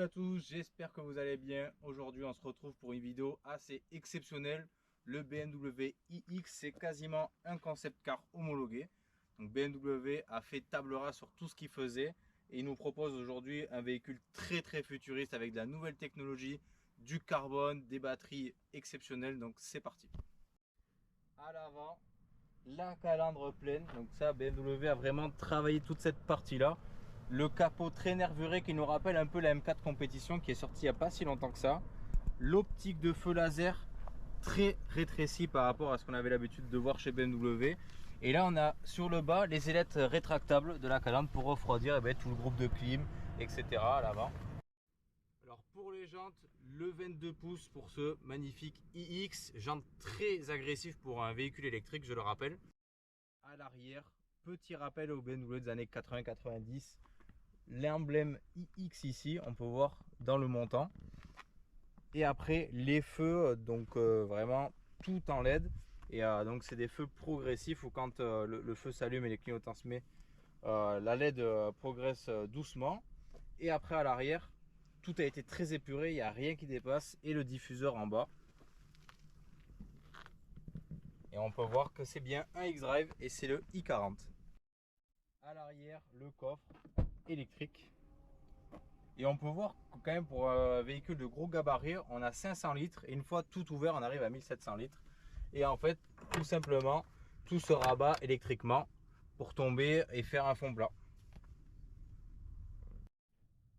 à tous, j'espère que vous allez bien. Aujourd'hui on se retrouve pour une vidéo assez exceptionnelle. Le BMW iX, c'est quasiment un concept car homologué. Donc BMW a fait table rase sur tout ce qu'il faisait et il nous propose aujourd'hui un véhicule très futuriste avec de la nouvelle technologie, du carbone, des batteries exceptionnelles. Donc c'est parti. À l'avant, la calandre pleine, donc ça BMW a vraiment travaillé toute cette partie là. Le capot très nervuré qui nous rappelle un peu la M4 compétition qui est sortie il n'y a pas si longtemps que ça. L'optique de feu laser très rétrécie par rapport à ce qu'on avait l'habitude de voir chez BMW. Et là on a sur le bas les ailettes rétractables de la calandre pour refroidir tout le groupe de clim, etc. à l'avant. Alors pour les jantes, le 22 pouces pour ce magnifique iX, jantes très agressives pour un véhicule électrique, je le rappelle. À l'arrière, petit rappel au BMW des années 80-90, l'emblème iX ici, on peut voir dans le montant. Et après les feux, donc vraiment tout en LED. Et donc c'est des feux progressifs où quand le feu s'allume et les clignotants se mettent, la LED progresse doucement. Et après à l'arrière, tout a été très épuré, il n'y a rien qui dépasse. Et le diffuseur en bas. Et on peut voir que c'est bien un X-Drive et c'est le i40. À l'arrière, le coffre électrique. Et on peut voir que quand même pour un véhicule de gros gabarit, on a 500 litres. Et une fois tout ouvert, on arrive à 1700 litres. Et en fait, tout simplement, tout se rabat électriquement pour tomber et faire un fond plat.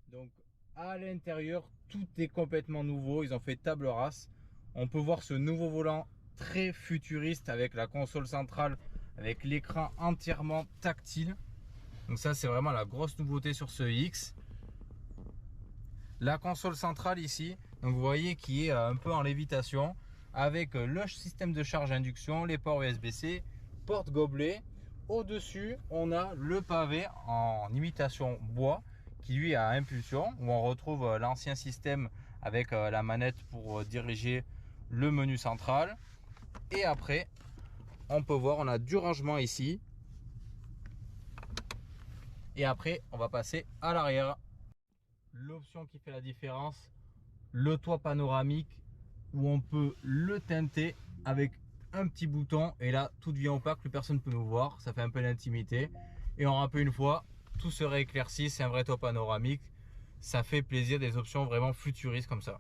Donc à l'intérieur, tout est complètement nouveau. Ils ont fait table rase. On peut voir ce nouveau volant très futuriste avec la console centrale, avec l'écran entièrement tactile. Donc ça, c'est vraiment la grosse nouveauté sur ce X. La console centrale ici, donc vous voyez qui est un peu en lévitation, avec le système de charge induction, les ports USB-C, porte gobelet. Au-dessus, on a le pavé en imitation bois qui lui a impulsion, où on retrouve l'ancien système avec la manette pour diriger le menu central. Et après, on peut voir, on a du rangement ici. Et après, on va passer à l'arrière. L'option qui fait la différence, le toit panoramique où on peut le teinter avec un petit bouton. Et là, tout devient opaque, plus personne ne peut nous voir. Ça fait un peu d'intimité. Et on rappelle une fois, tout serait éclairci. C'est un vrai toit panoramique. Ça fait plaisir, des options vraiment futuristes comme ça.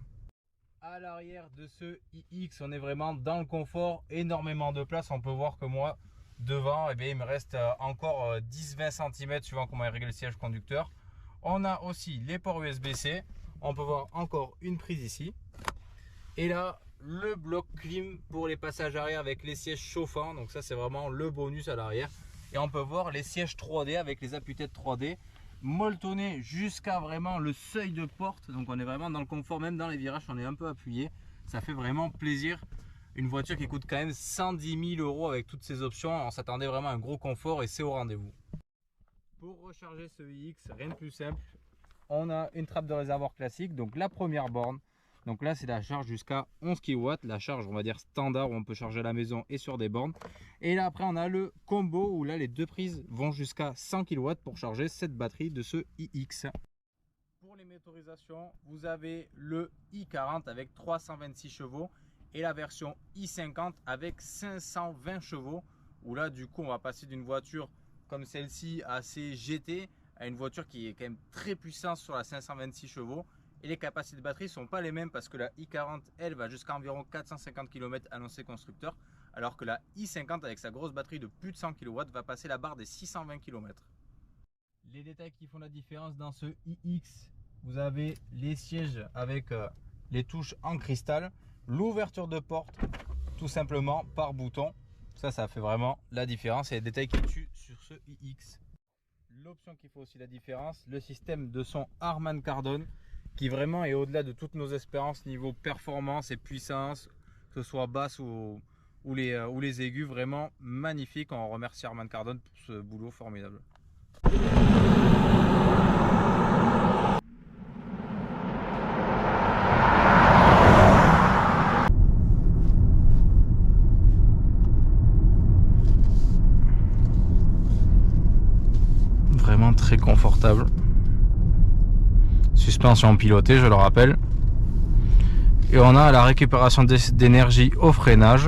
À l'arrière de ce iX, on est vraiment dans le confort, énormément de place. On peut voir que moi, devant, il me reste encore 10-20 cm suivant comment il règle le siège conducteur. On a aussi les ports USB-C. On peut voir encore une prise ici. Et là, le bloc clim pour les passages arrière avec les sièges chauffants. Donc ça, c'est vraiment le bonus à l'arrière. Et on peut voir les sièges 3D avec les appuis-têtes 3D. Molletonné jusqu'à vraiment le seuil de porte. Donc on est vraiment dans le confort, même dans les virages, on est un peu appuyé. Ça fait vraiment plaisir. Une voiture qui coûte quand même 110 000 € avec toutes ces options. On s'attendait vraiment à un gros confort et c'est au rendez-vous. Pour recharger ce iX, rien de plus simple. On a une trappe de réservoir classique, donc la première borne. Donc là, c'est la charge jusqu'à 11 kW, la charge on va dire standard où on peut charger à la maison et sur des bornes. Et là après, on a le combo où là les deux prises vont jusqu'à 100 kW pour charger cette batterie de ce iX. Pour les motorisations, vous avez le i40 avec 326 chevaux et la version i50 avec 520 chevaux. Où là du coup, on va passer d'une voiture comme celle-ci assez GT à une voiture qui est quand même très puissante sur la 526 chevaux. Et les capacités de batterie ne sont pas les mêmes parce que la i40 elle va jusqu'à environ 450 km annoncé constructeur, alors que la i50 avec sa grosse batterie de plus de 100 kW va passer la barre des 620 km. Les détails qui font la différence dans ce iX, vous avez les sièges avec les touches en cristal, l'ouverture de porte tout simplement par bouton. Ça fait vraiment la différence et les détails qui tuent sur ce iX. L'option qui fait aussi la différence, le système de son Harman Kardon qui vraiment est au-delà de toutes nos espérances niveau performance et puissance, que ce soit basse ou les aigus, vraiment magnifique. On remercie Harman Kardon pour ce boulot formidable. Vraiment très confortable. suspension pilotée, je le rappelle. Et on a la récupération d'énergie au freinage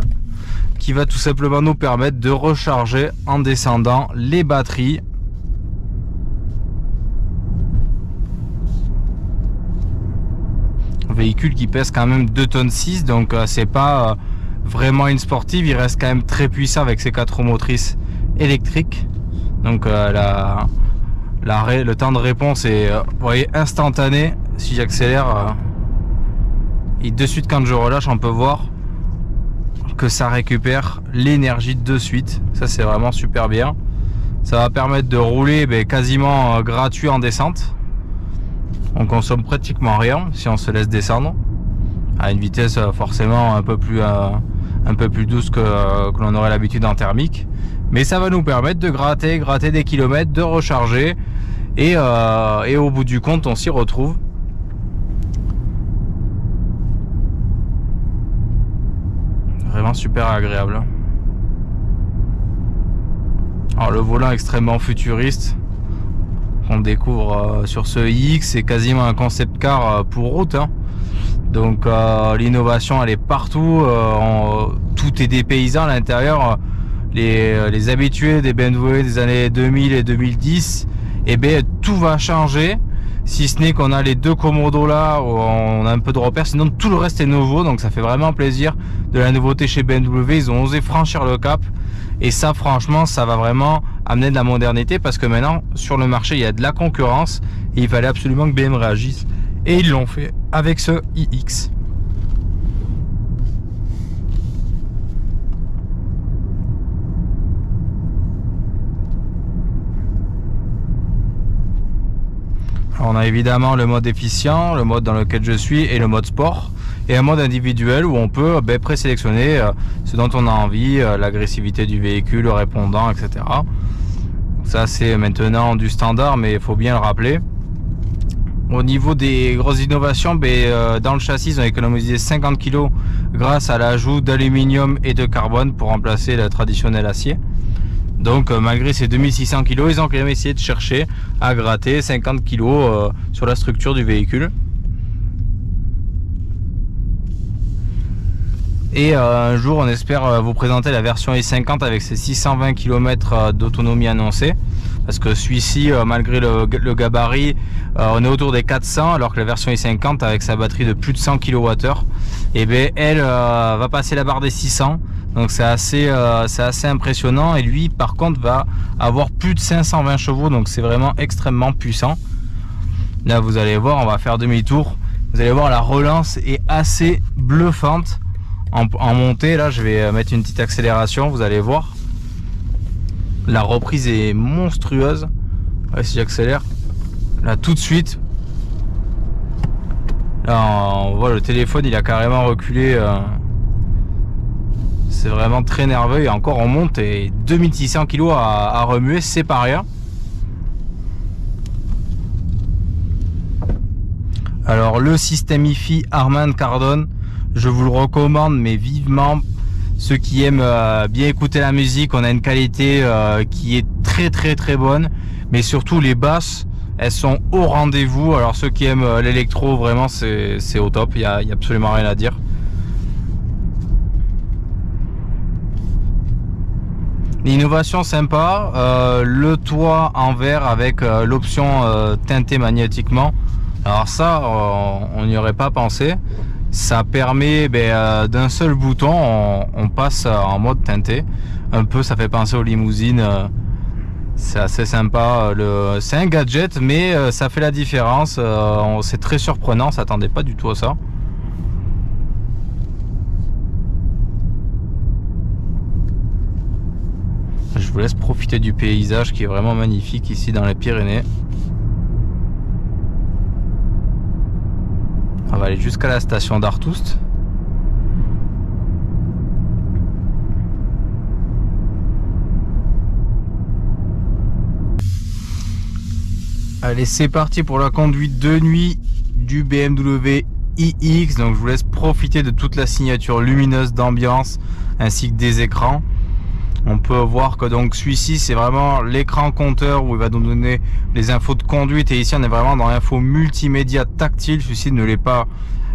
qui va tout simplement nous permettre de recharger en descendant les batteries. Un véhicule qui pèse quand même 2,6 tonnes, donc c'est pas vraiment une sportive, il reste quand même très puissant avec ses 4 roues motrices électriques. Donc le temps de réponse est vous voyez, instantané. Si j'accélère et de suite quand je relâche, on peut voir que ça récupère l'énergie de suite. Ça c'est vraiment super bien. Ça va permettre de rouler quasiment gratuit en descente. On consomme pratiquement rien si on se laisse descendre à une vitesse forcément un peu plus douce que l'on aurait l'habitude en thermique. Mais ça va nous permettre de gratter des kilomètres, de recharger et au bout du compte on s'y retrouve. Vraiment super agréable. Alors le volant extrêmement futuriste qu'on découvre sur ce iX, c'est quasiment un concept car pour route, hein. Donc l'innovation elle est partout, tout est dépaysant à l'intérieur. Les habitués des BMW des années 2000 et 2010, et tout va changer, si ce n'est qu'on a les deux commodos là où on a un peu de repères, sinon tout le reste est nouveau. Donc ça fait vraiment plaisir de la nouveauté chez BMW. Ils ont osé franchir le cap et ça franchement ça va vraiment amener de la modernité, parce que maintenant sur le marché il y a de la concurrence et il fallait absolument que BMW réagisse, et ils l'ont fait avec ce iX. On a évidemment le mode efficient, le mode dans lequel je suis, et le mode sport, et un mode individuel où on peut présélectionner ce dont on a envie, l'agressivité du véhicule, le répondant, etc. Ça c'est maintenant du standard, mais il faut bien le rappeler. Au niveau des grosses innovations, dans le châssis ils ont économisé 50 kg grâce à l'ajout d'aluminium et de carbone pour remplacer le traditionnel acier. Donc malgré ces 2600 kg, ils ont quand même essayé de chercher à gratter 50 kg sur la structure du véhicule. Et un jour on espère vous présenter la version i50 avec ses 620 km d'autonomie annoncée. Parce que celui-ci, malgré le gabarit, on est autour des 400, alors que la version i50 avec sa batterie de plus de 100 kWh, elle va passer la barre des 600. Donc c'est assez impressionnant, et lui par contre va avoir plus de 520 chevaux, donc c'est vraiment extrêmement puissant. Là vous allez voir, on va faire demi-tour, vous allez voir la relance est assez bluffante en montée. Là je vais mettre une petite accélération, vous allez voir, la reprise est monstrueuse. Ouais, si j'accélère là tout de suite, là on voit le téléphone il a carrément reculé. C'est vraiment très nerveux, et encore on monte, et 2600 kg à remuer, c'est pas rien. Alors le système hi-fi Harman Kardon, je vous le recommande mais vivement. Ceux qui aiment bien écouter la musique, on a une qualité qui est très bonne, mais surtout les basses elles sont au rendez-vous. Alors ceux qui aiment l'électro, vraiment c'est au top, il y a absolument rien à dire. L'innovation sympa, le toit en verre avec l'option teinté magnétiquement. Alors ça, on n'y aurait pas pensé. Ça permet d'un seul bouton, on passe en mode teinté. Un peu, ça fait penser aux limousines. C'est assez sympa. C'est un gadget, mais ça fait la différence. C'est très surprenant, on s'attendait pas du tout à ça. Je vous laisse profiter du paysage qui est vraiment magnifique ici dans les Pyrénées. On va aller jusqu'à la station d'Artoust. Allez, c'est parti pour la conduite de nuit du BMW iX. Donc je vous laisse profiter de toute la signature lumineuse d'ambiance ainsi que des écrans. On peut voir que donc celui-ci c'est vraiment l'écran compteur où il va nous donner les infos de conduite, et ici on est vraiment dans l'info multimédia tactile, celui-ci ne l'est pas,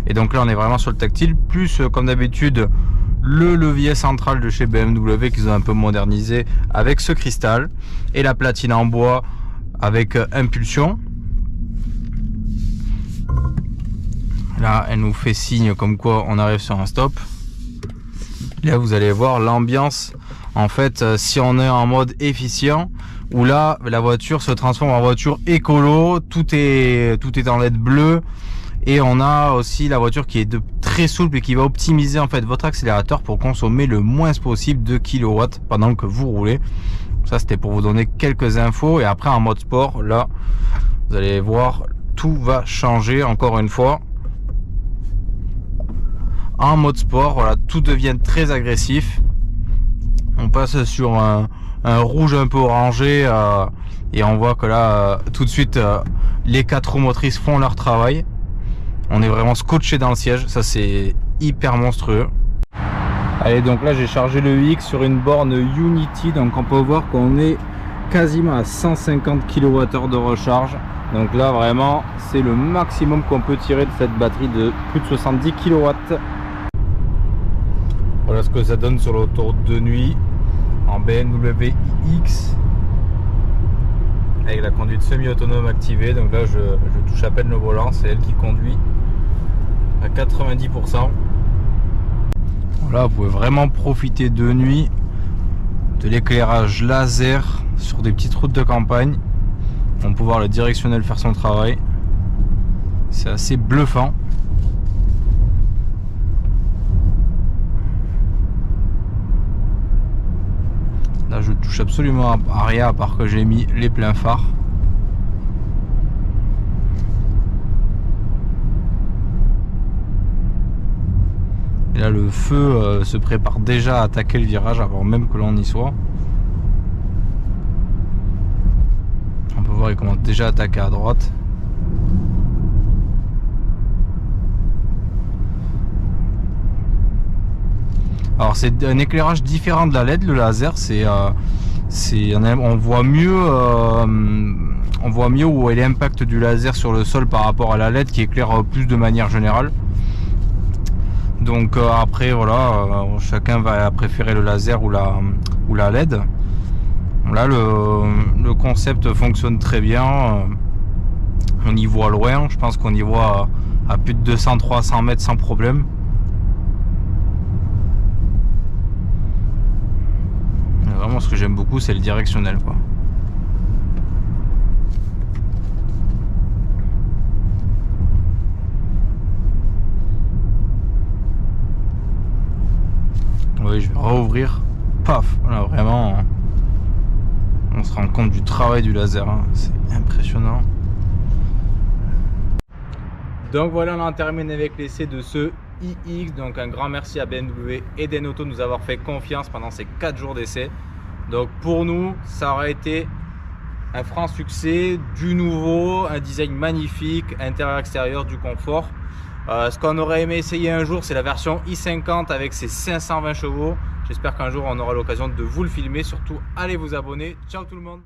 et donc là on est vraiment sur le tactile, plus comme d'habitude le levier central de chez BMW qu'ils ont un peu modernisé avec ce cristal, et la platine en bois avec impulsion. Là elle nous fait signe comme quoi on arrive sur un stop. Là vous allez voir l'ambiance. En fait, si on est en mode efficient, où là la voiture se transforme en voiture écolo, tout est en LED bleu, et on a aussi la voiture qui est très souple et qui va optimiser en fait votre accélérateur pour consommer le moins possible de kilowatts pendant que vous roulez. Ça c'était pour vous donner quelques infos, et après en mode sport, là vous allez voir tout va changer encore une fois. En mode sport, voilà, tout devient très agressif. On passe sur un rouge un peu orangé, et on voit que là tout de suite les 4 roues motrices font leur travail. On est vraiment scotché dans le siège, ça c'est hyper monstrueux. Allez, donc là j'ai chargé le X sur une borne Unity, donc on peut voir qu'on est quasiment à 150 kWh de recharge. Donc là vraiment c'est le maximum qu'on peut tirer de cette batterie de plus de 70 kW. Voilà ce que ça donne sur l'autoroute de nuit en BMW iX avec la conduite semi-autonome activée. Donc là je touche à peine le volant, c'est elle qui conduit à 90%. Voilà, vous pouvez vraiment profiter de nuit de l'éclairage laser sur des petites routes de campagne. On peut voir le directionnel faire son travail, c'est assez bluffant. Là je touche absolument à rien à part que j'ai mis les pleins phares. Et là le feu se prépare déjà à attaquer le virage avant même que l'on y soit. On peut voir il commence déjà à attaquer à droite. Alors c'est un éclairage différent de la LED, le laser, on voit mieux où est l'impact du laser sur le sol par rapport à la LED qui éclaire plus de manière générale. Donc après voilà, chacun va préférer le laser ou la LED. Là le concept fonctionne très bien, on y voit loin, je pense qu'on y voit à plus de 200-300 mètres sans problème. Vraiment ce que j'aime beaucoup c'est le directionnel quoi. Oui, je vais rouvrir, paf, voilà, vraiment on se rend compte du travail du laser, hein. C'est impressionnant. Donc voilà, on en termine avec l'essai de ce iX. Donc un grand merci à BMW et Denoto de nous avoir fait confiance pendant ces 4 jours d'essai. Donc pour nous ça aurait été un franc succès, du nouveau, un design magnifique, intérieur extérieur, du confort. Ce qu'on aurait aimé essayer un jour c'est la version i50 avec ses 520 chevaux. J'espère qu'un jour on aura l'occasion de vous le filmer. Surtout allez vous abonner. Ciao tout le monde.